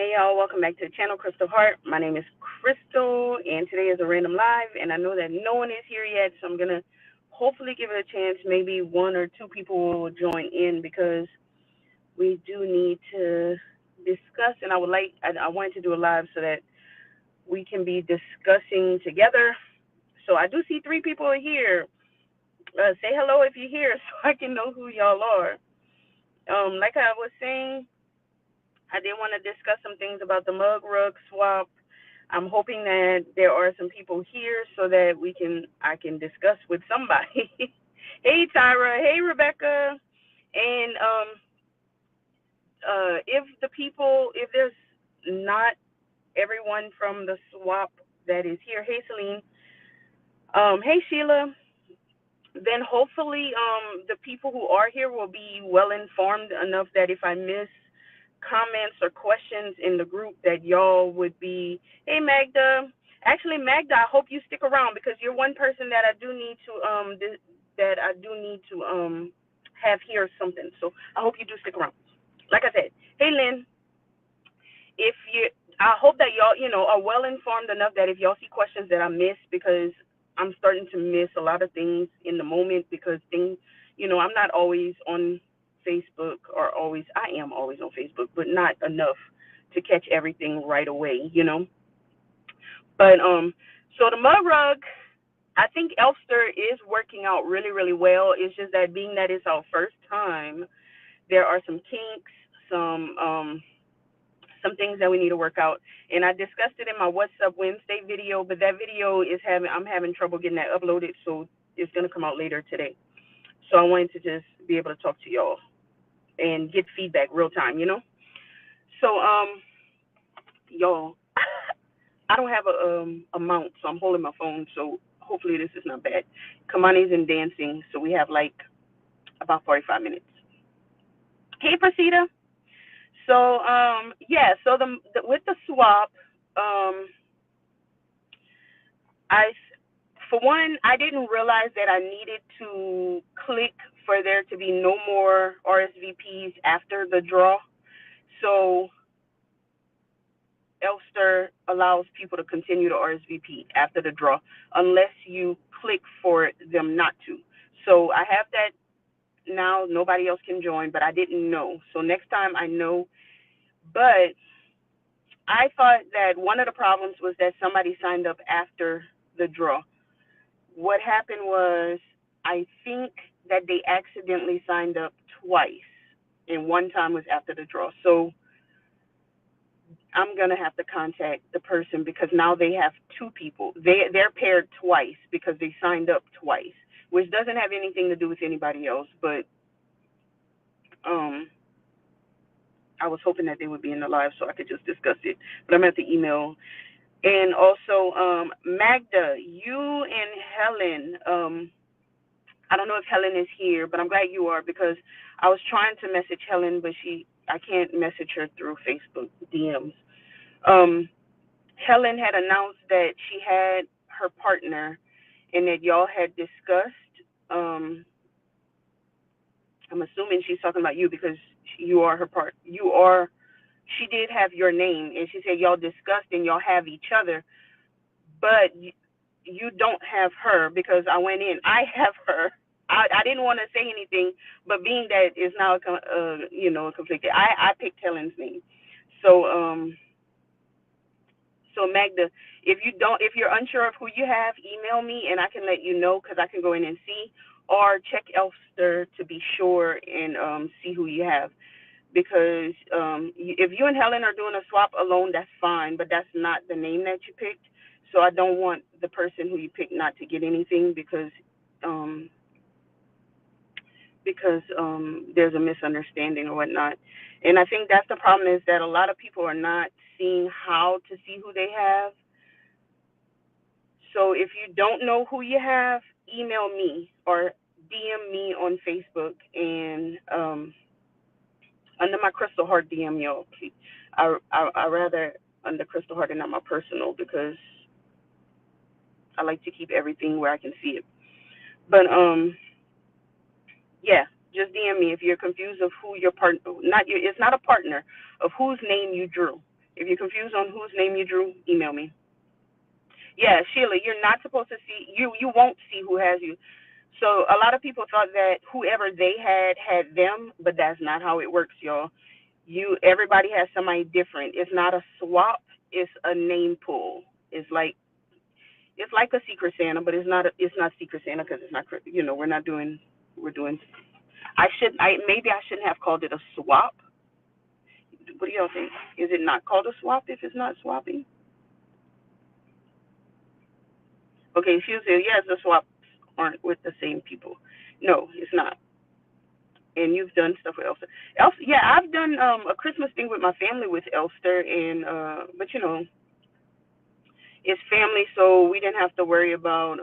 Hey y'all, welcome back to the channel, Crystal Heart. My name is Crystal, and today is a random live, and I know that no one is here yet, so I'm going to hopefully give it a chance. Maybe one or two people will join in because we do need to discuss, and I wanted to do a live so that we can be discussing together. So I do see three people are here. Say hello if you're here so I can know who y'all are. Like I was saying, I did want to discuss some things about the mug rug swap. I'm hoping that there are some people here so that I can discuss with somebody. Hey Tyra, hey Rebecca, and if there's not everyone from the swap that is here, hey Celine, hey Sheila, then hopefully the people who are here will be well informed enough that if I miss comments or questions in the group that y'all would be, hey Magda. Actually Magda, I hope you stick around because you're one person that I do need to have here something. So I hope you do stick around. Like I said, hey Lynn, if you I hope that y'all, are well informed enough that if y'all see questions that I miss, because I'm starting to miss a lot of things in the moment because I'm not always on Facebook I am always on Facebook, but not enough to catch everything right away. But so the mud rug, I think Elfster is working out really, really well. It's just that being that it's our first time, there are some kinks, some things that we need to work out. And I discussed it in my What's Up Wednesday video, but that video I'm having trouble getting that uploaded, so it's gonna come out later today. So I wanted to just be able to talk to y'all and get feedback real time. So y'all, I don't have a mount, so I'm holding my phone. So hopefully this is not bad. Kamani's in dancing, so we have like about 45 minutes. Hey, Prasida. So yeah, so with the swap, I for one, I didn't realize that I needed to click for there to be no more RSVPs after the draw. So Elster allows people to continue to RSVP after the draw unless you click for them not to. So I have that now. Nobody else can join, but I didn't know. So next time I know. But I thought that one of the problems was that somebody signed up after the draw. What happened was, I think that they accidentally signed up twice, and one time was after the draw. So I'm gonna have to contact the person because now they have two people. They're paired twice because they signed up twice, which doesn't have anything to do with anybody else. But I was hoping that they would be in the live so I could just discuss it. But I'm at the email. And also, Magda, you and Helen, I don't know if Helen is here, but I'm glad you are because I was trying to message Helen, but I can't message her through Facebook DMs. Helen had announced that she had her partner and that y'all had discussed. I'm assuming she's talking about you because you are her part. She did have your name, and she said y'all discussed and y'all have each other, but you don't have her because I went in. I have her. I didn't want to say anything, but being that it's now a conflict, I picked Helen's name. So Magda, if you're unsure of who you have, email me and I can let you know because I can go in and see, or check Elfster to be sure and see who you have. Because if you and Helen are doing a swap alone, that's fine, but that's not the name that you picked. So I don't want the person who you picked not to get anything because there's a misunderstanding or whatnot. And I think that's the problem, is that a lot of people are not seeing how to see who they have. So if you don't know who you have, email me or DM me on Facebook and under my Crystal Heart DM, y'all. Please. I rather under Crystal Heart and not my personal because I like to keep everything where I can see it. But yeah, just DM me if you're confused of who your partner. It's not a partner of whose name you drew. If you're confused on whose name you drew, email me. Yeah, Sheila, you're not supposed to see, you won't see who has you. So a lot of people thought that whoever they had them, but that's not how it works, y'all. Everybody has somebody different. It's not a swap, it's a name pull. It's like a Secret Santa, but it's not Secret Santa because it's not, we're doing. Maybe I shouldn't have called it a swap. What do y'all think? Is it not called a swap if it's not swapping? Okay, she said yes, the swaps aren't with the same people. No, it's not. And you've done stuff with Elster. Elster, yeah, I've done a Christmas thing with my family with Elster, and but it's family, so we didn't have to worry about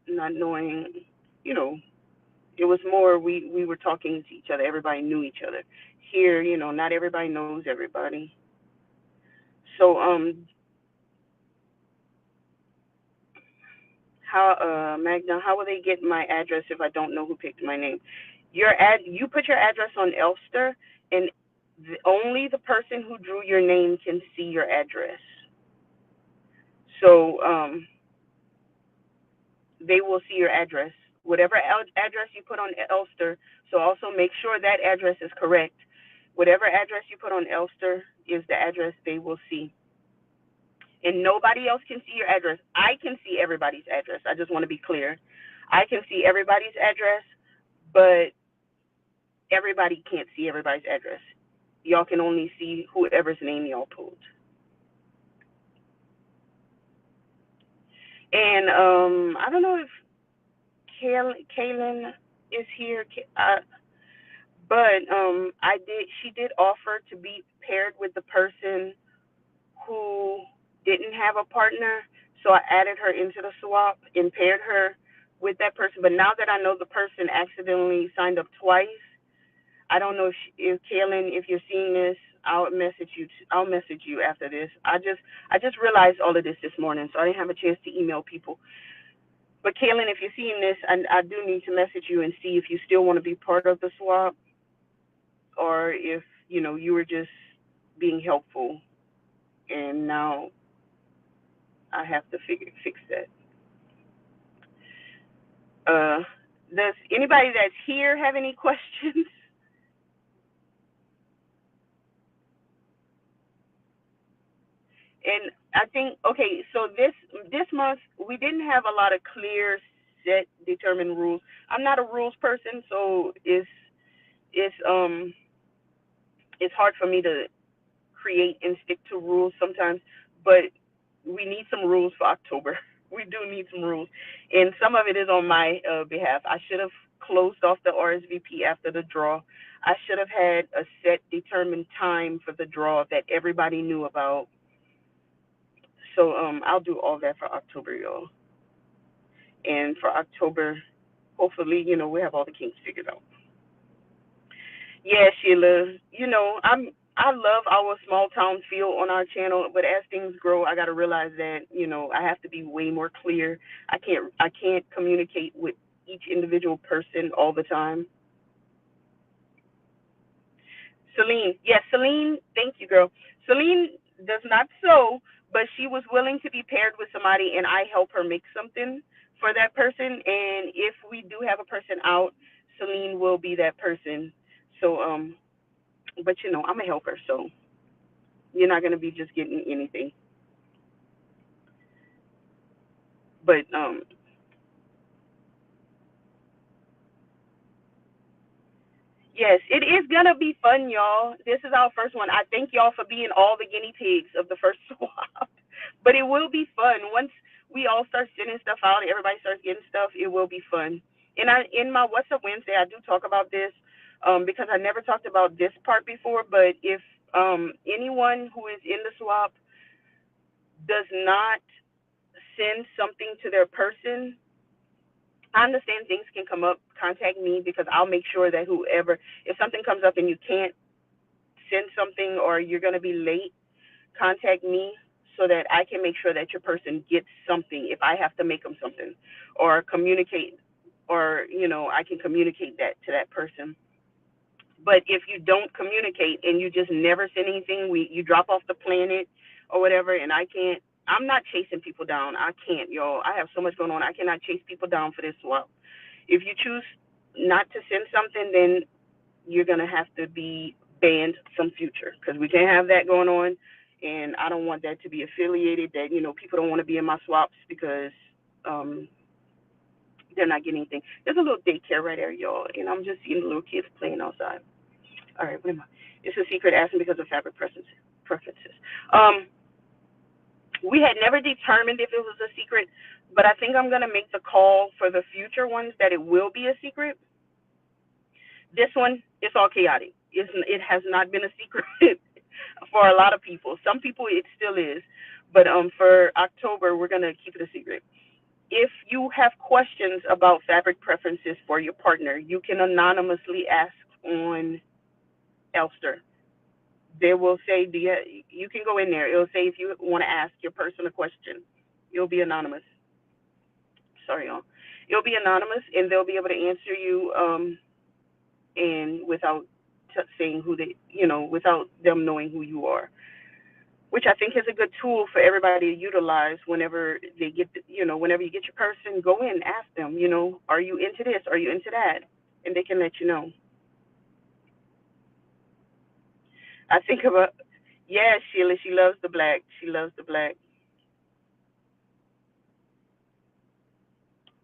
not knowing. You know, it was more we were talking to each other. Everybody knew each other. Here, not everybody knows everybody. So Magna, how will they get my address if I don't know who picked my name? You put your address on Elster, and only the person who drew your name can see your address. So they will see your address, whatever address you put on Elster. So also make sure that address is correct. Whatever address you put on Elster is the address they will see. And nobody else can see your address. I can see everybody's address. I just want to be clear. I can see everybody's address, but everybody can't see everybody's address. Y'all can only see whoever's name y'all pulled. And I don't know if Kaylin is here, but she did offer to be paired with the person who didn't have a partner, so I added her into the swap and paired her with that person. But now that I know the person accidentally signed up twice, I don't know if Kaylin, if you're seeing this, I'll message you. I'll message you after this. I just realized all of this morning, so I didn't have a chance to email people. But Kaylin, if you're seeing this, I do need to message you and see if you still want to be part of the swap, or if you were just being helpful, and now I have to fix that. Does anybody that's here have any questions? And I think, okay, so this month we didn't have a lot of clear, set, determined rules. I'm not a rules person, so it's it's hard for me to create and stick to rules sometimes. But we need some rules for October. We do need some rules, and some of it is on my behalf. I should have closed off the RSVP after the draw. I should have had a set, determined time for the draw that everybody knew about. So I'll do all that for October, y'all. And for October, hopefully, we have all the kinks figured out. Yeah, Sheila. I love our small town feel on our channel, but as things grow, I got to realize that I have to be way more clear. I can't communicate with each individual person all the time. Celine, yes, Celine. Thank you, girl. Celine does not sew, but she was willing to be paired with somebody, and I help her make something for that person. And if we do have a person out, Celine will be that person. So but I'm a helper, so you're not gonna be just getting anything. But yes, it is gonna be fun, y'all. This is our first one. I thank y'all for being all the guinea pigs of the first swap. But it will be fun once we all start sending stuff out. Everybody starts getting stuff. It will be fun. And in my What's Up Wednesday, I do talk about this because I never talked about this part before. But if anyone who is in the swap does not send something to their person, I understand things can come up. Contact me because I'll make sure that if something comes up and you can't send something or you're going to be late, contact me so that I can make sure that your person gets something if I have to make them something or communicate, or I can communicate that to that person. But if you don't communicate and you just never send anything, you drop off the planet or whatever, and I can't. I'm not chasing people down. I can't, y'all. I have so much going on. I cannot chase people down for this swap. If you choose not to send something, then you're gonna have to be banned some future because we can't have that going on, and I don't want that to be affiliated. That people don't want to be in my swaps because um, they're not getting anything. There's a little daycare right there, y'all, and I'm just seeing the little kids playing outside. All right, what am I? It's a secret asking because of fabric preferences. Um, we had never determined if it was a secret, but I think I'm gonna make the call for the future ones that it will be a secret. This one, it's all chaotic. It has not been a secret for a lot of people. Some people it still is, but for October we're gonna keep it a secret. If you have questions about fabric preferences for your partner, you can anonymously ask on Elster. They will say, you can go in there. It'll say if you want to ask your person a question. It'll be anonymous. Sorry, y'all. It'll be anonymous, and they'll be able to answer you, and without saying who without them knowing who you are, which I think is a good tool for everybody to utilize whenever they whenever you get your person, go in, ask them, are you into this? Are you into that? And they can let you know. I think about, yeah, Sheila, she loves the black. She loves the black.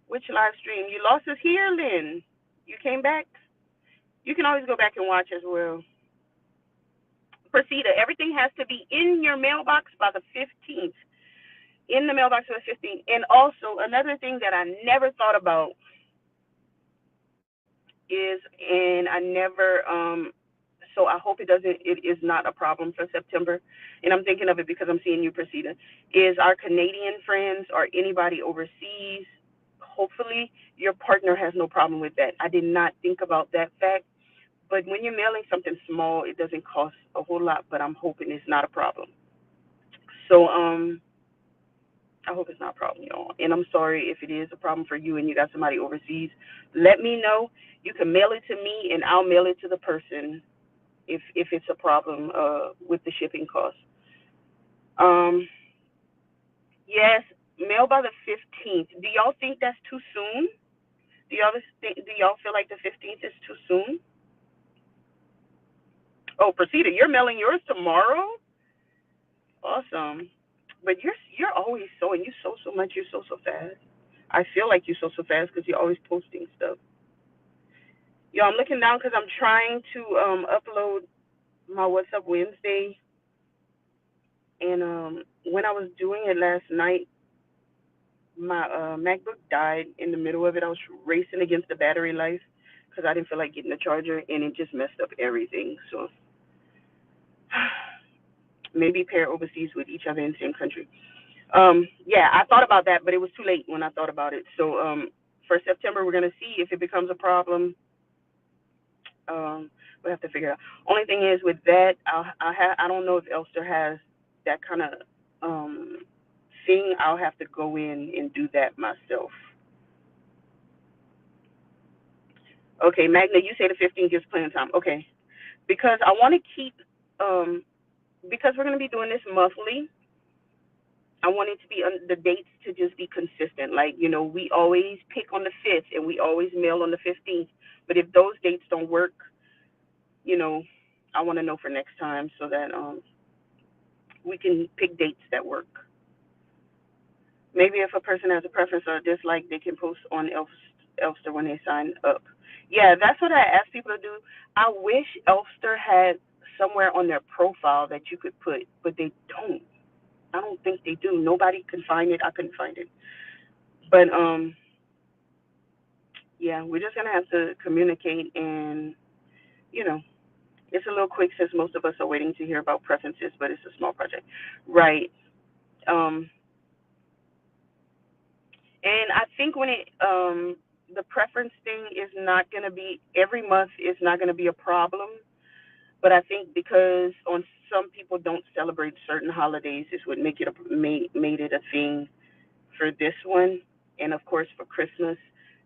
Which live stream? You lost us here, Lynn. You came back? You can always go back and watch as well. Proceda, everything has to be in your mailbox by the 15th. In the mailbox by the 15th. And also, another thing that I never thought about is, and I never, so I hope it is not a problem for September. And I'm thinking of it because I'm seeing you, Proceda, is our Canadian friends or anybody overseas. Hopefully, your partner has no problem with that. I did not think about that fact. But when you're mailing something small, it doesn't cost a whole lot, but I'm hoping it's not a problem. So, I hope it's not a problem, y'all. And I'm sorry if it is a problem for you and you got somebody overseas. Let me know. You can mail it to me, and I'll mail it to the person if it's a problem with the shipping cost. Um, yes, mail by the 15th. Do y'all think that's too soon? Do y'all feel like the 15th is too soon? Oh, Proceda, you're mailing yours tomorrow? Awesome. But you're always sewing. You sew so much. You sew so fast. I feel like you sew so fast because you're always posting stuff. Yo, I'm looking down because I'm trying to upload my What's Up Wednesday, and when I was doing it last night, my MacBook died in the middle of it. I was racing against the battery life because I didn't feel like getting the charger, and it just messed up everything. So maybe pair overseas with each other in the same country. Yeah, I thought about that, but it was too late when I thought about it. So for September, we're gonna see if it becomes a problem. We'll have to figure it out. Only thing is with that, I don't know if Elster has that kind of thing. I'll have to go in and do that myself. Okay, Magna, you say the 15th gives plenty of time. Okay, because I want to keep because we're gonna be doing this monthly. I want it to be the dates to just be consistent. Like, we always pick on the 5th and we always mail on the 15th. But if those dates don't work, you know, I want to know for next time so that we can pick dates that work. Maybe if a person has a preference or a dislike, they can post on Elster when they sign up. Yeah, that's what I ask people to do. I wish Elster had somewhere on their profile that you could put, but they don't. I don't think they do. Nobody can find it. I couldn't find it. But yeah, we're just gonna have to communicate, and you know, it's a little quick since most of us are waiting to hear about preferences, but it's a small project, right? Um, and I think when the preference thing is not gonna be every month is not gonna be a problem, but I think because on some people don't celebrate certain holidays, is what make it made it a thing for this one, and of course for Christmas.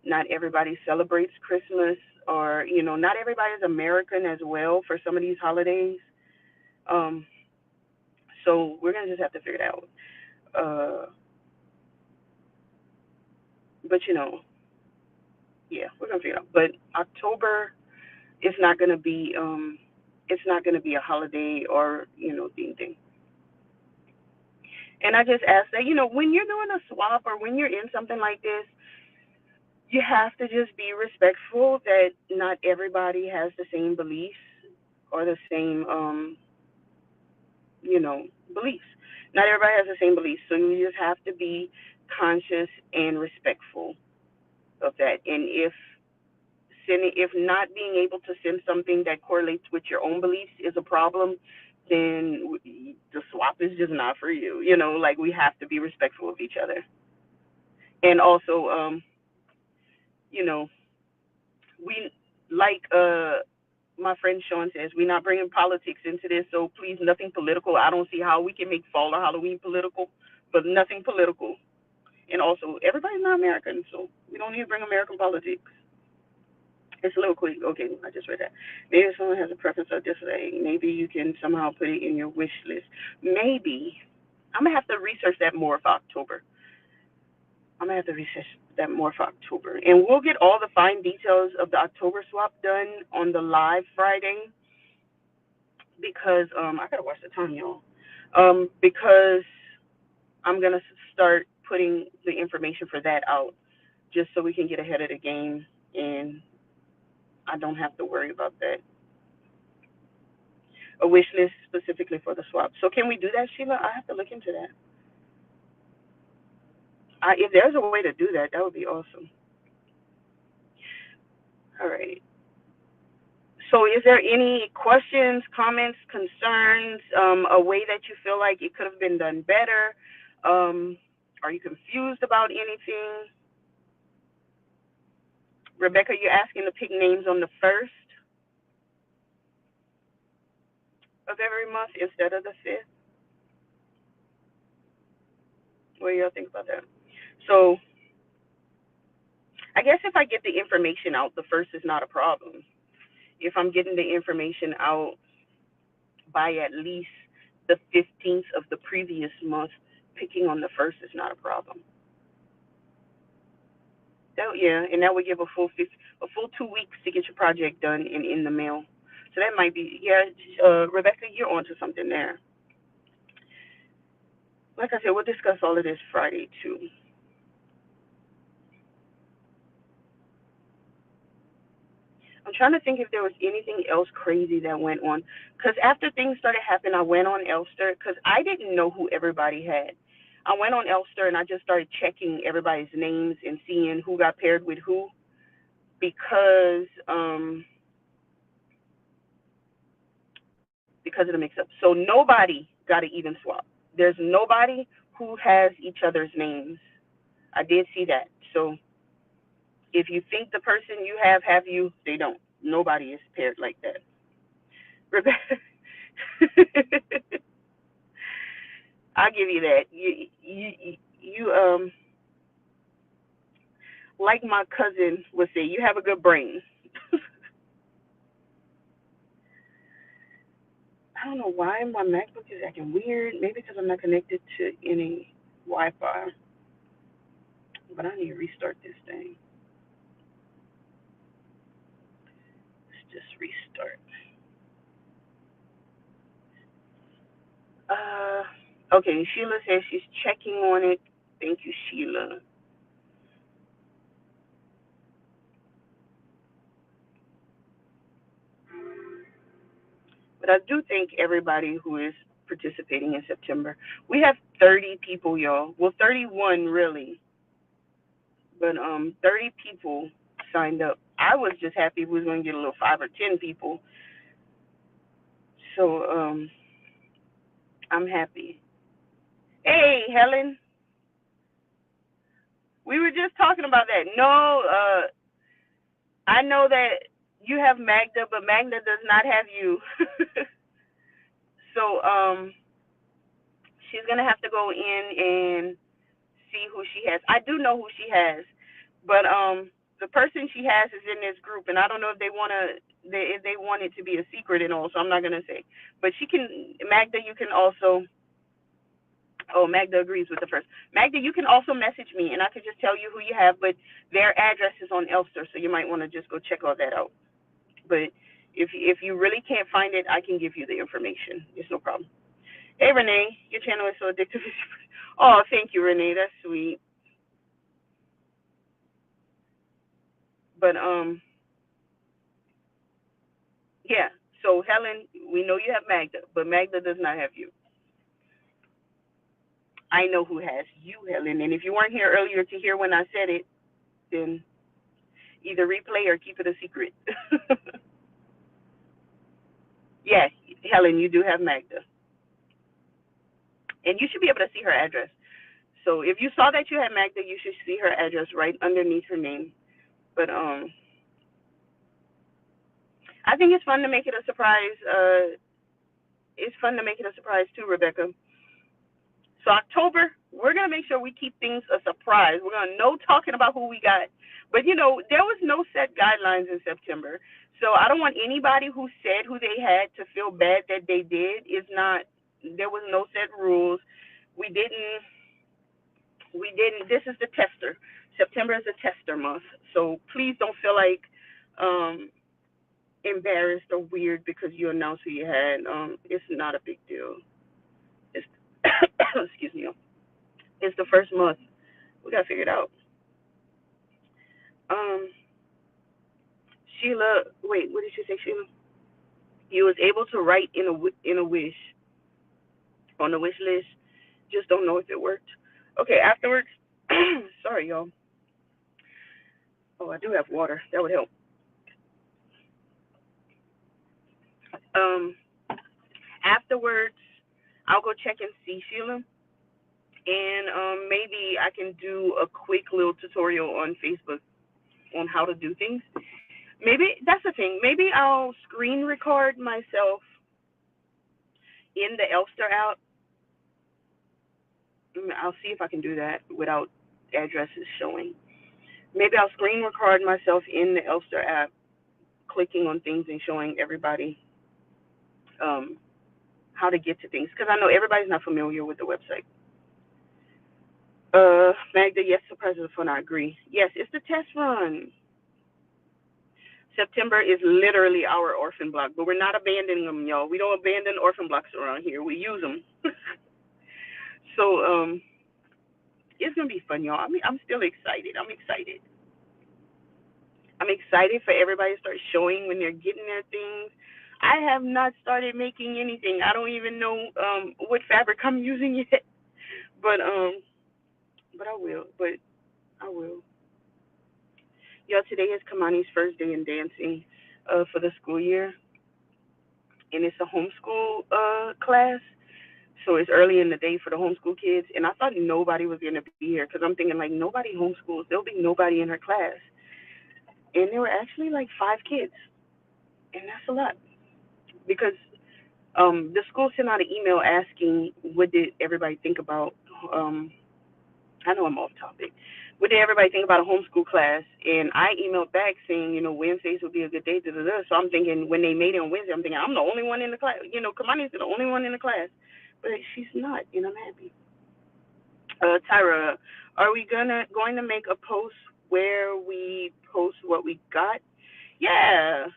Not everybody celebrates Christmas, or not everybody's American as well for some of these holidays. Um, so we're gonna just have to figure it out. Uh, but yeah, we're gonna figure it out. But October is not gonna be it's not gonna be a holiday or theme thing. And I just ask that when you're doing a swap or when you're in something like this, you have to just be respectful that not everybody has the same beliefs or the same beliefs. Not everybody has the same beliefs, so you just have to be conscious and respectful of that. And if not being able to send something that correlates with your own beliefs is a problem, then the swap is just not for you. Like, we have to be respectful of each other. And also, you know, we like my friend Sean says, we're not bringing politics into this, so please, nothing political. I don't see how we can make fall or Halloween political, but nothing political. And also, everybody's not American, so we don't need to bring American politics. It's a little quick. Okay, I just read that. Maybe if someone has a preference of this way, maybe you can somehow put it in your wish list. Maybe. I'm going to have to research that more for October. I'm going to have to research that more for October. And we'll get all the fine details of the October swap done on the live Friday because I got to watch the time, y'all. Because I'm going to start putting the information for that out just so we can get ahead of the game and I don't have to worry about that. A wish list specifically for the swap. So can we do that, Sheila? I have to look into that. If there's a way to do that, that would be awesome. All right. So is there any questions, comments, concerns, a way that you feel like it could have been done better? Are you confused about anything? Rebecca, you're asking to pick names on the 1st of every month instead of the 5th? What do y'all think about that? So I guess if I get the information out, the 1st is not a problem. If I'm getting the information out by at least the 15th of the previous month, picking on the 1st is not a problem. Yeah, and that would give a full 2 weeks to get your project done and in the mail. So that might be, yeah, Rebecca, you're onto something there. Like I said, we'll discuss all of this Friday too. I'm trying to think if there was anything else crazy that went on. Because after things started happening, I went on Elster because I didn't know who everybody had. I went on Elster and I just started checking everybody's names and seeing who got paired with who because of the mix-up. So nobody got an even swap. There's nobody who has each other's names. I did see that. So if you think the person you have you, they don't. Nobody is paired like that. Rebecca, I'll give you that. You like my cousin would say, you have a good brain. I don't know why my MacBook is acting weird. Maybe because I'm not connected to any Wi-Fi. But I need to restart this thing. Let's just restart. Uh, okay, Sheila says she's checking on it. Thank you, Sheila. But I do thank everybody who is participating in September. We have 30 people, y'all. Well, 31 really, but 30 people signed up. I was just happy we was going to get a little 5 or 10 people. So I'm happy. Hey, Helen, we were just talking about that. No, I know that you have Magda, but Magda does not have you. So she's gonna have to go in and see who she has. I do know who she has, but the person she has is in this group, and I don't know if they want it to be a secret and all, so I'm not gonna say. But she can, Magda. You can also. Oh, Magda agrees with the first. Magda, you can also message me, and I could just tell you who you have. But their address is on Elster, so you might want to just go check all that out. But if you really can't find it, I can give you the information. It's no problem. Hey, Renee, your channel is so addictive. Oh, thank you, Renee. That's sweet. But yeah. So Helen, we know you have Magda, but Magda does not have you. I know who has you, Helen. And if you weren't here earlier to hear when I said it, then either replay or keep it a secret. Yes, Helen, you do have Magda, and you should be able to see her address. So if you saw that you had Magda, you should see her address right underneath her name. But I think it's fun to make it a surprise. It's fun to make it a surprise too, Rebecca. So October, we're gonna make sure we keep things a surprise. We're gonna no talking about who we got, but there was no set guidelines in September. So I don't want anybody who said who they had to feel bad that they did. Is not There was no set rules. We didn't. We didn't. This is the tester. September is a tester month, so please don't feel like um, embarrassed or weird because you announced who you had. It's not a big deal. It's excuse me. It's the first month. We gotta figure it out. Um, Sheila, wait, what did you say, Sheila? You was able to write in a wish on the wish list. Just don't know if it worked. Okay, afterwards. Sorry, y'all. Oh, I do have water. That would help. Um, Afterwards, I'll go check and see Sheila, and maybe I can do a quick little tutorial on Facebook on how to do things. Maybe that's the thing. Maybe I'll screen record myself in the Elster app. I'll see if I can do that without addresses showing. Maybe I'll screen record myself in the Elster app, clicking on things and showing everybody um, how to get to things, because I know everybody's not familiar with the website. Magda, yes, surprises are fun. I agree. Yes, it's the test run. September is literally our orphan block, but we're not abandoning them, y'all. We don't abandon orphan blocks around here. We use them. So it's gonna be fun, y'all. I mean, I'm still excited. I'm excited. I'm excited for everybody to start showing when they're getting their things. I have not started making anything. I don't even know what fabric I'm using yet, but I will. But I will. Y'all, today is Kamani's first day in dancing for the school year, and it's a homeschool class. So it's early in the day for the homeschool kids, and I thought nobody was going to be here because I'm thinking, like, nobody homeschools. There'll be nobody in her class. And there were actually like 5 kids, and that's a lot because the school sent out an email asking what did everybody think about. I know I'm off topic. What did everybody think about a homeschool class? And I emailed back saying, Wednesdays would be a good day. Da, da, da. So I'm thinking when they made it on Wednesday, I'm thinking I'm the only one in the class. Kamani's the only one in the class, but she's not, and I'm happy. Tyra, are we going to make a post where we post what we got? Yeah.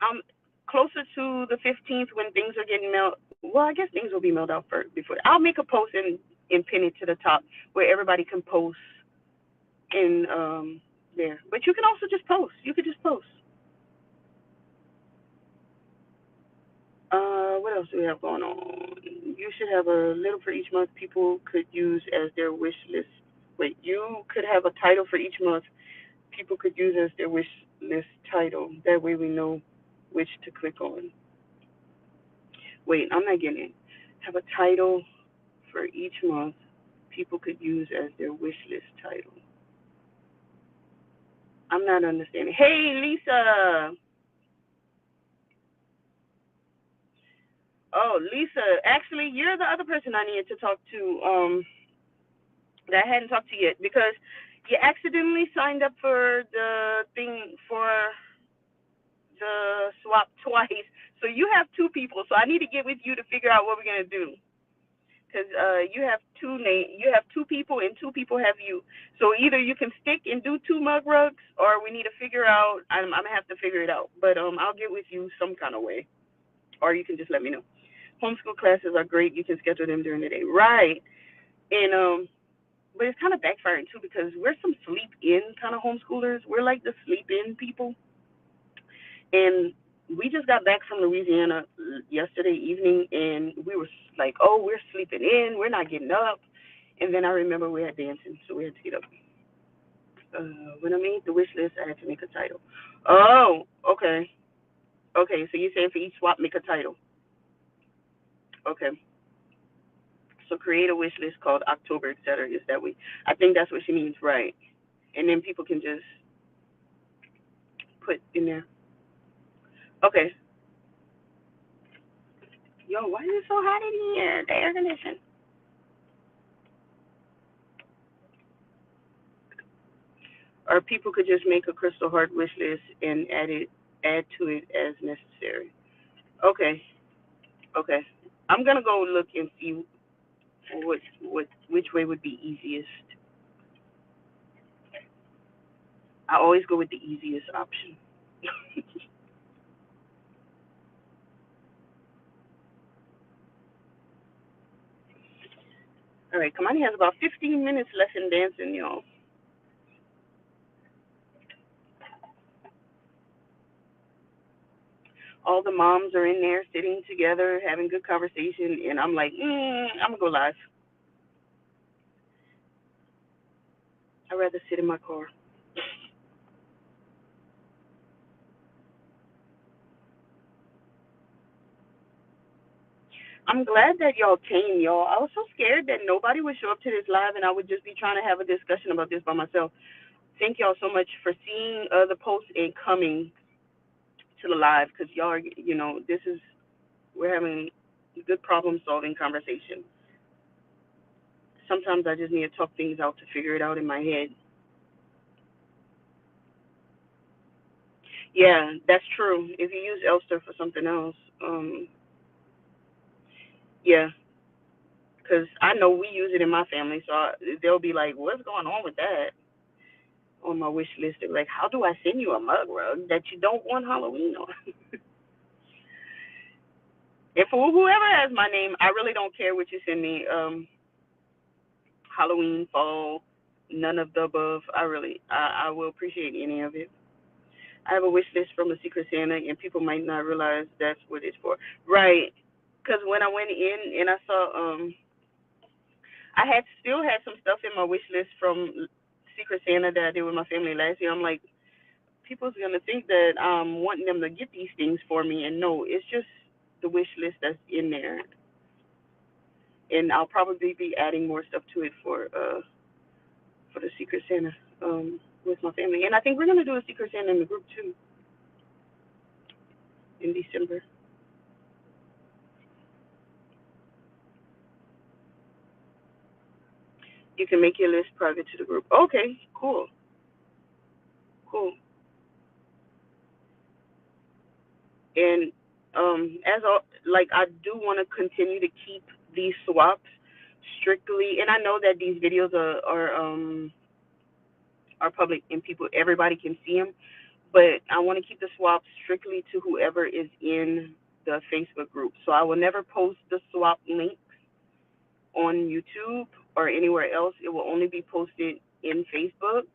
I'm closer to the 15th when things are getting mailed. Well, I guess things will be mailed out first before. I'll make a post and pin it to the top where everybody can post in there. But you can also just post. You could just post. What else do we have going on? You should have a little for each month people could use as their wish list. Wait, you could have a title for each month people could use as their wish list title. That way we know which to click on. Wait, I'm not getting it. Have a title for each month people could use as their wish list title. I'm not understanding. Hey, Lisa. Oh, Lisa. Actually, you're the other person I needed to talk to. that I hadn't talked to you yet because you accidentally signed up for the thing for the swap twice. So you have two people. So I need to get with you to figure out what we're gonna do. Because you have two people, and two people have you. So either you can stick and do two mug rugs, or we need to figure out. I'm gonna have to figure it out. But I'll get with you some kind of way, or you can just let me know. Homeschool classes are great. You can schedule them during the day, right? And but it's kind of backfiring too because we're some sleep in kind of homeschoolers. We're like the sleep in people, and we just got back from Louisiana yesterday evening, and we were like, oh, we're sleeping in, we're not getting up. And then I remember we had dancing, so we had to get up. When I made the wish list, I had to make a title. Oh, okay. Okay, so you're saying for each swap, make a title. Okay. So create a wish list called October, etc. Is that way? I think that's what she means, right? And then people can just put in there. Okay. Yo, why is it so hot in here? The air conditioning. Or people could just make a Crystal Heart wish list and add to it as necessary. Okay, okay. I'm gonna go look and see which way would be easiest. I always go with the easiest option. All right, Kamani has about 15 minutes left in dancing, y'all. All the moms are in there sitting together having good conversation, and I'm like, I'm gonna go live. I'd rather sit in my car. I'm glad that y'all came, y'all. I was so scared that nobody would show up to this live and I would just be trying to have a discussion about this by myself. Thank y'all so much for seeing the post and coming to the live because y'all are, this is, we're having good problem solving conversation. Sometimes I just need to talk things out to figure it out in my head. Yeah, that's true. If you use Elster for something else, yeah, because I know we use it in my family, so they'll be like, "What's going on with that?" On my wish list, they're like, "How do I send you a mug rug that you don't want Halloween on?" And for whoever has my name, I really don't care what you send me. Halloween, fall, none of the above. I will appreciate any of it. I have a wish list from a Secret Santa, and people might not realize that's what it's for. Right. Because when I went in and I saw, I had still had some stuff in my wish list from Secret Santa that I did with my family last year. I'm like, people's gonna think that I'm wanting them to get these things for me, and no, it's just the wish list that's in there. And I'll probably be adding more stuff to it for the Secret Santa with my family. And I think we're gonna do a Secret Santa in the group too in December. You can make your list private to the group. Okay, cool, cool. And as a, like I do want to continue to keep these swaps strictly, and I know that these videos are public and people everybody can see them, but I want to keep the swaps strictly to whoever is in the Facebook group. So I will never post the swap links on YouTube or anywhere else. It will only be posted in Facebook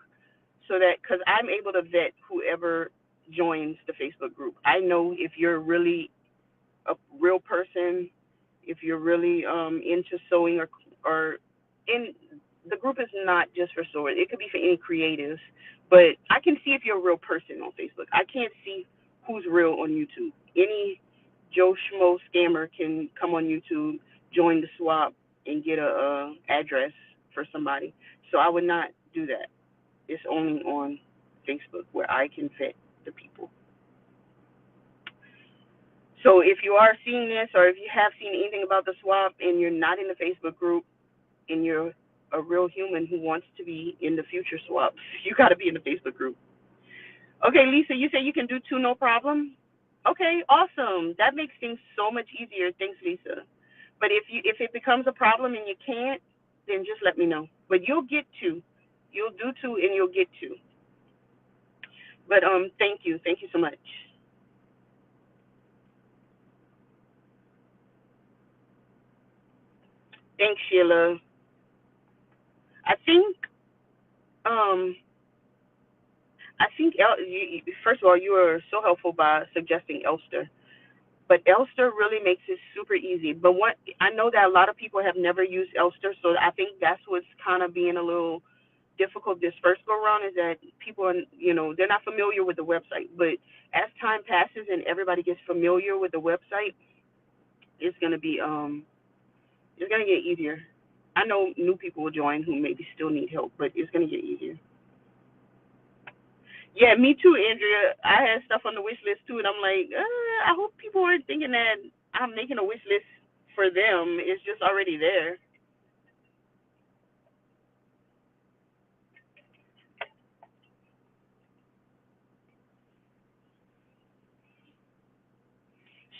so that because I'm able to vet whoever joins the Facebook group. I know if you're really a real person, if you're really into sewing or in the group is not just for sewers. It could be for any creatives, but I can see if you're a real person on Facebook. I can't see who's real on YouTube. Any Joe Schmo scammer can come on YouTube, join the swap, and get a address for somebody. So I would not do that. It's only on Facebook where I can vet the people. So if you are seeing this or if you have seen anything about the swap and you're not in the Facebook group and you're a real human who wants to be in the future swaps, you got to be in the Facebook group. Okay, Lisa, you say you can do two, no problem. Okay, awesome. That makes things so much easier. Thanks, Lisa. But if it becomes a problem and you can't, then just let me know. But you'll get two. You'll do two and you'll get two. But thank you. Thank you so much. Thanks, Sheila. I think um first of all, you were so helpful by suggesting Elster. But Elster really makes it super easy. But what I know that a lot of people have never used Elster, so I think that's what's kind of being a little difficult this first go around is that people are, they're not familiar with the website. But as time passes and everybody gets familiar with the website, it's gonna be it's gonna get easier. I know new people will join who maybe still need help, but it's gonna get easier. Yeah, me too, Andrea. I had stuff on the wish list too, and I'm like, I hope people aren't thinking that I'm making a wish list for them. It's just already there.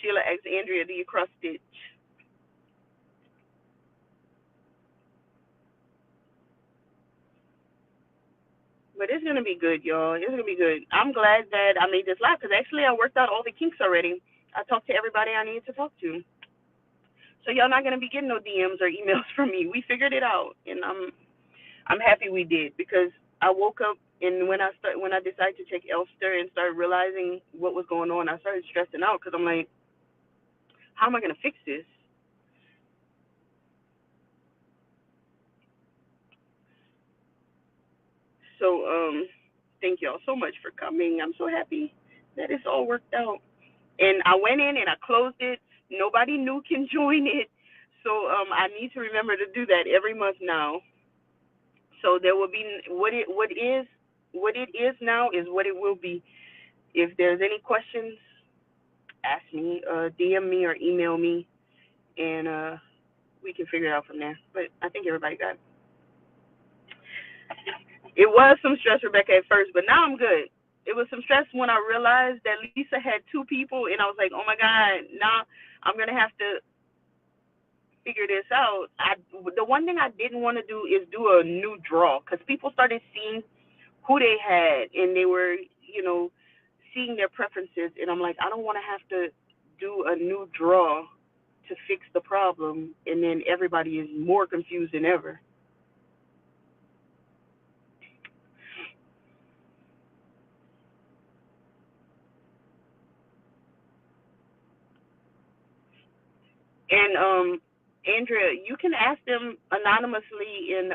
Sheila asks Andrea, do you cross stitch? But it's gonna be good, y'all. It's gonna be good. I'm glad that I made this live because actually I worked out all the kinks already. I talked to everybody I needed to talk to. So y'all not gonna be getting no DMs or emails from me. We figured it out, and I'm happy we did because I woke up and when I decided to check Elster and started realizing what was going on, I started stressing out because I'm like, how am I gonna fix this? So thank y'all so much for coming. I'm so happy that it's all worked out. And I went in and I closed it. Nobody new can join it. So I need to remember to do that every month now. So there will be what it is now is what it will be. If there's any questions, ask me, DM me or email me, and we can figure it out from there. But I think everybody got it. It was some stress, Rebecca, at first, but now I'm good. It was some stress when I realized that Lisa had two people, and I was like, oh my God, now I'm gonna have to figure this out. The one thing I didn't want to do is do a new draw because people started seeing who they had, and they were, seeing their preferences, and I'm like, I don't want to have to do a new draw to fix the problem, and then everybody is more confused than ever. And Andrea, you can ask them anonymously in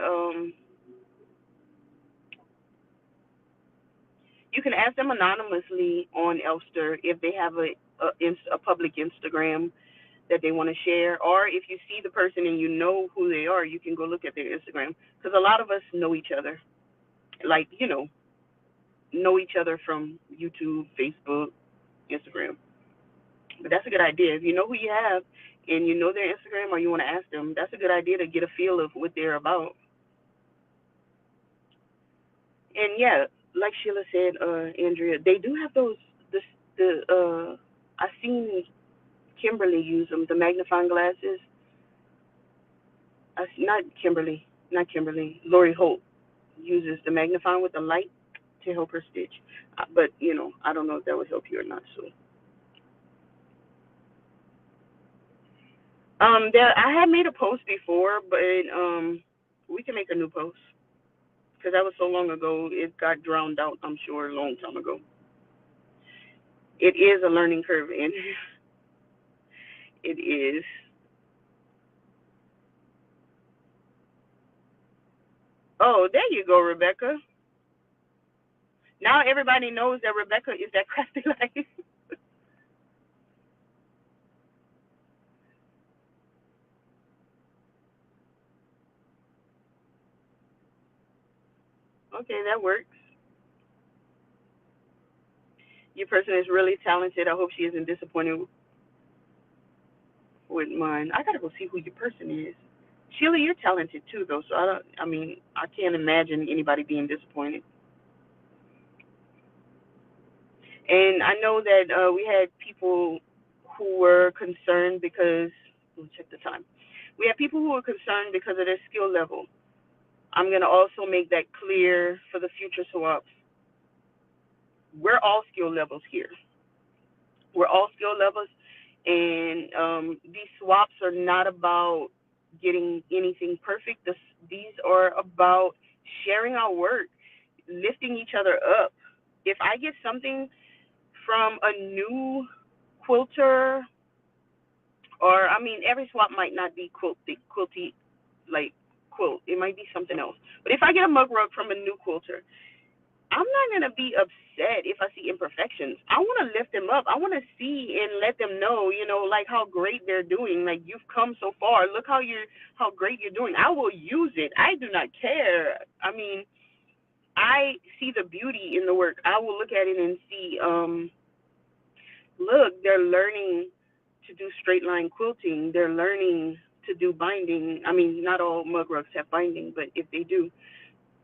you can ask them anonymously on Elster if they have a public Instagram that they want to share, or if you see the person and you know who they are, you can go look at their Instagram because a lot of us know each other, like know each other from YouTube, Facebook, Instagram. But that's a good idea. If you know who you have and you know their Instagram or you want to ask them, that's a good idea to get a feel of what they're about. And yeah, like Sheila said, Andrea, they do have those. The I seen Kimberly use them, the magnifying glasses. Not Kimberly. Lori Holt uses the magnifying with the light to help her stitch. But I don't know if that would help you or not. So, there I had made a post before, but we can make a new post because that was so long ago. It got drowned out. I'm sure a long time ago. It is a learning curve, and it is. Oh, there you go, Rebecca. Now everybody knows that Rebecca is that crafty life. Okay, that works. Your person is really talented. I hope she isn't disappointed with mine. I gotta go see who your person is. Sheila, you're talented too, though. So I don't. I mean, I can't imagine anybody being disappointed. And I know that we had people who were concerned because, let me check the time. We had people who were concerned because of their skill level. I'm going to also make that clear for the future swaps. We're all skill levels here. We're all skill levels, and these swaps are not about getting anything perfect. These are about sharing our work, lifting each other up. If I get something from a new quilter, or I mean, every swap might not be quilty like quilt. It might be something else. But if I get a mug rug from a new quilter, I'm not gonna be upset if I see imperfections. I want to lift them up. I want to see and let them know, like how great they're doing. Like you've come so far. Look how great you're doing. I will use it. I do not care. I mean, I see the beauty in the work. I will look at it and see. Look, they're learning to do straight line quilting. They're learning to do binding. I mean, not all mug rugs have binding, but if they do,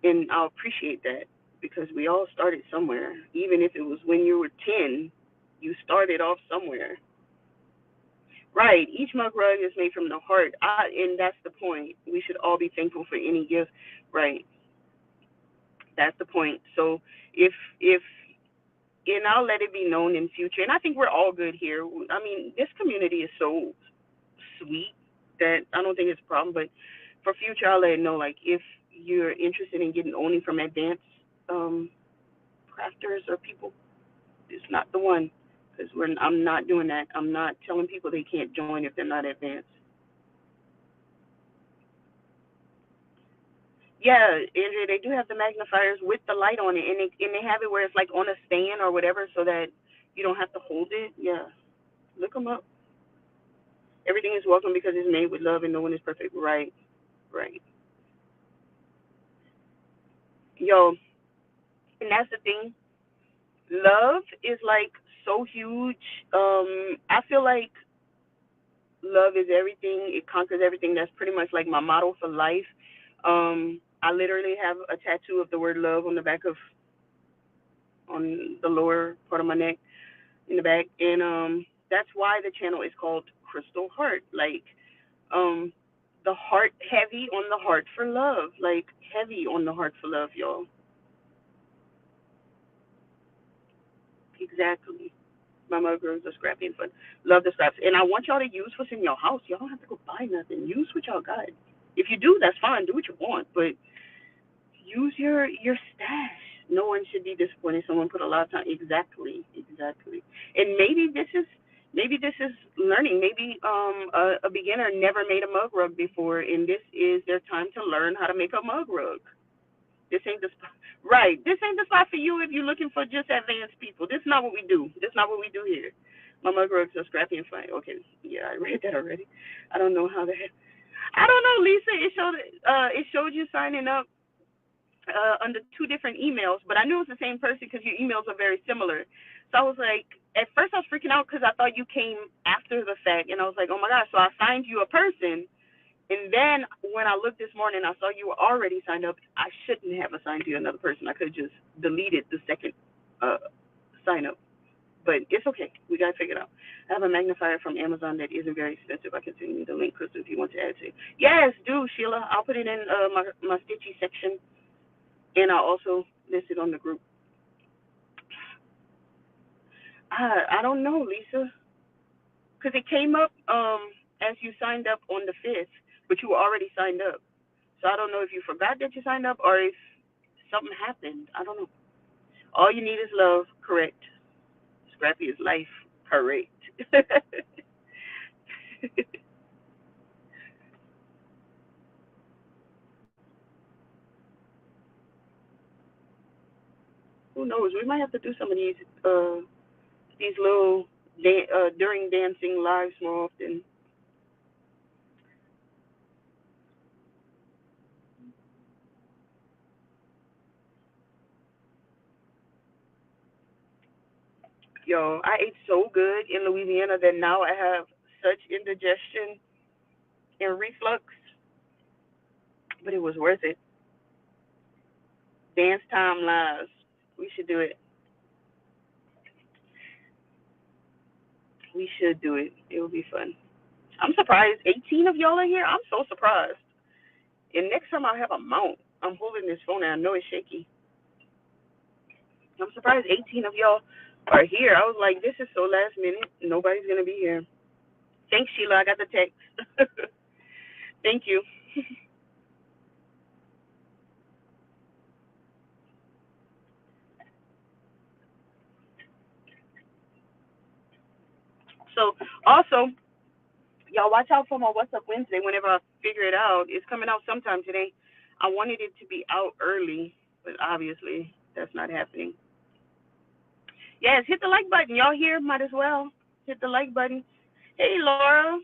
and I'll appreciate that because we all started somewhere. Even if it was when you were 10, you started off somewhere. Right. Each mug rug is made from the heart, and that's the point. We should all be thankful for any gift. Right. That's the point. So if and I'll let it be known in future. And I think we're all good here. I mean, this community is so sweet that I don't think it's a problem. But for future, I'll let it know. Like if you're interested in getting only from advanced um, crafters or people, it's not the one. Because I'm not doing that. I'm not telling people they can't join if they're not advanced. Yeah, Andrea, they do have the magnifiers with the light on it, and they have it where it's like on a stand or whatever, so that you don't have to hold it. Yeah, look them up. Everything is welcome because it's made with love, and no one is perfect. Right, right. Yo, and that's the thing. Love is like so huge. I feel like love is everything. It conquers everything. That's pretty much like my motto for life. I literally have a tattoo of the word love on the back of on the lower part of my neck in the back, and that's why the channel is called Crystal Heart. Like the heart, heavy on the heart for love, like heavy on the heart for love, y'all. Exactly. My mother is a scrappy and fun. Love the scraps. And I want y'all to use what's in your house. Y'all don't have to go buy nothing. Use what y'all got. If you do, that's fine. Do what you want. But use your stash. No one should be disappointed. Someone put a lot of time. Exactly. Exactly. And maybe this is learning. Maybe a beginner never made a mug rug before, and this is their time to learn how to make a mug rug. This ain't the spot. Right. This ain't the spot for you if you're looking for just advanced people. This is not what we do. This is not what we do here. My mug rugs are scrappy and fine. Okay. Yeah, I read that already. I don't know how that. I don't know, Lisa. It showed you signing up under two different emails, but I knew it was the same person because your emails are very similar. So I was like, at first I was freaking out because I thought you came after the fact, and I was like, oh my gosh. So I signed you a person, and then when I looked this morning, I saw you were already signed up. I shouldn't have assigned you another person. I could have just deleted the second sign up. But it's okay. We got to figure it out. I have a magnifier from Amazon that isn't very expensive. I can send you the link, Crystal, if you want to add to it. Yes, do, Sheila. I'll put it in my Stitchy section, and I'll also list it on the group. I don't know, Lisa, because it came up as you signed up on the 5th, but you were already signed up. So I don't know if you forgot that you signed up or if something happened. I don't know. All you need is love, correct. Scrappy is life, correct. Who knows? We might have to do some of these little during dancing lives more often. Yo, I ate so good in Louisiana that now I have such indigestion and reflux. but it was worth it. Dance Time Lives. We should do it. We should do it. It would be fun. I'm surprised 18 of y'all are here. I'm so surprised. And next time I'll have a mount. I'm holding this phone and I know it's shaky. I'm surprised 18 of y'all are here. I was like, this is so last minute. Nobody's going to be here. Thanks, Sheila. I got the text. Thank you. So, also, y'all watch out for my What's Up Wednesday whenever I figure it out. It's coming out sometime today. I wanted it to be out early, but obviously that's not happening. Yes, hit the like button. Y'all here? Might as well hit the like button. Hey, Laura.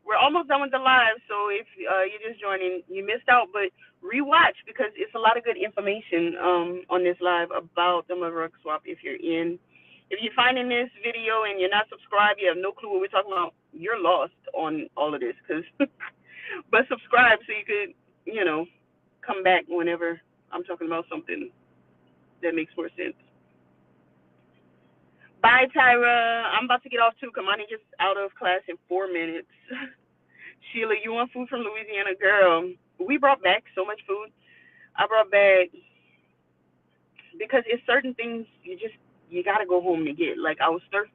We're almost done with the live, so if you're just joining, you missed out, but rewatch because it's a lot of good information on this live about the rug swap. If you're finding this video and you're not subscribed, you have no clue what we're talking about. You're lost on all of this, but subscribe so you could, come back whenever I'm talking about something that makes more sense. Bye, Tyra. I'm about to get off too. Kamani just out of class in 4 minutes. Sheila, you want food from Louisiana? Girl, we brought back so much food. I brought back, because it's certain things you gotta go home to get. Like I was stuffed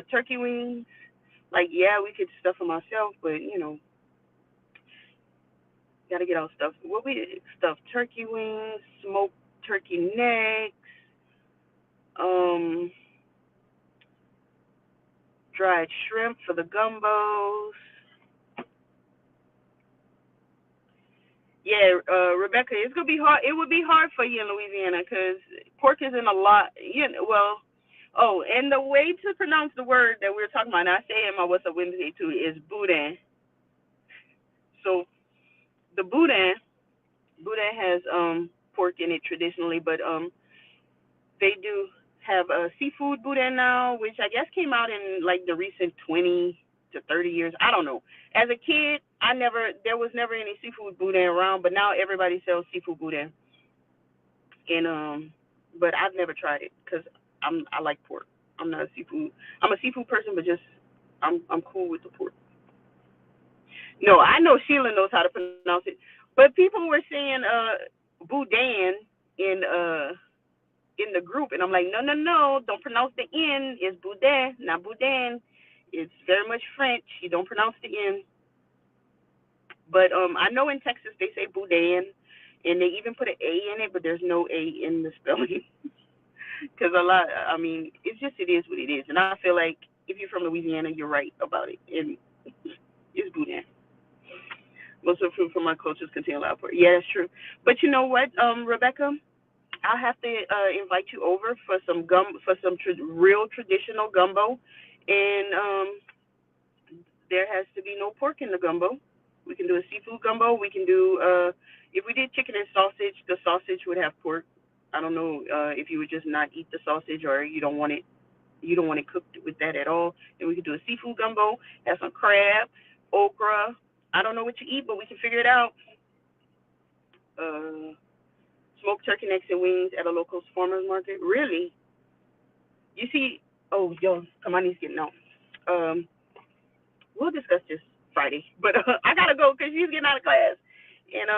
turkey wings. Like, yeah, we could stuff them ourselves, but gotta get our stuff. What we stuffed turkey wings, smoked turkey necks, um, dried shrimp for the gumbos. Yeah, Rebecca, it's gonna be hard. It would be hard for you in Louisiana because pork is in a lot. Well, oh, and the way to pronounce the word that we're talking about, and I say in my What's Up Wednesday too, is boudin. So the boudin has pork in it traditionally, but they do have a seafood boudin now, which I guess came out in like the recent 20 to 30 years. I don't know. As a kid, there was never any seafood boudin around, but now everybody sells seafood boudin. And but I've never tried it because I like pork. I'm not a seafood. I'm a seafood person, but just I'm cool with the pork. No, I know Sheila knows how to pronounce it, but people were saying boudin in the group, and I'm like, no, no, no, don't pronounce the N. It's boudin, not boudin. It's very much French. You don't pronounce the N. But I know in Texas they say boudin, and they even put an A in it, but there's no A in the spelling. Because it is what it is. And I feel like if you're from Louisiana, you're right about it. And it's boudin. Most of the food from my cultures contain a lot of pork. Yeah, that's true. But you know what, Rebecca? I'll have to invite you over for some real traditional gumbo, and there has to be no pork in the gumbo. We can do a seafood gumbo. We can do if we did chicken and sausage, the sausage would have pork. I don't know if you would just not eat the sausage or you don't want it cooked with that at all. Then we could do a seafood gumbo, have some crab, okra. I don't know what you eat, but we can figure it out. Uh, Smoked turkey necks and wings at a local farmer's market. Really? You see? Oh, yo, come on, he's getting out. We'll discuss this Friday, but I gotta go because she's getting out of class, and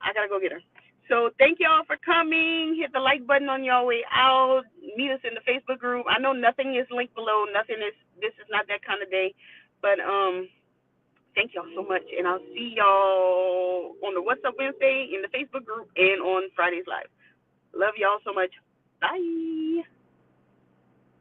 I gotta go get her. So thank y'all for coming. Hit the like button on your way out. Meet us in the Facebook group. I know nothing is linked below. Nothing is. This is not that kind of day, but thank y'all so much, and I'll see y'all on the What's Up Wednesday in the Facebook group and on Friday's live. Love y'all so much. Bye.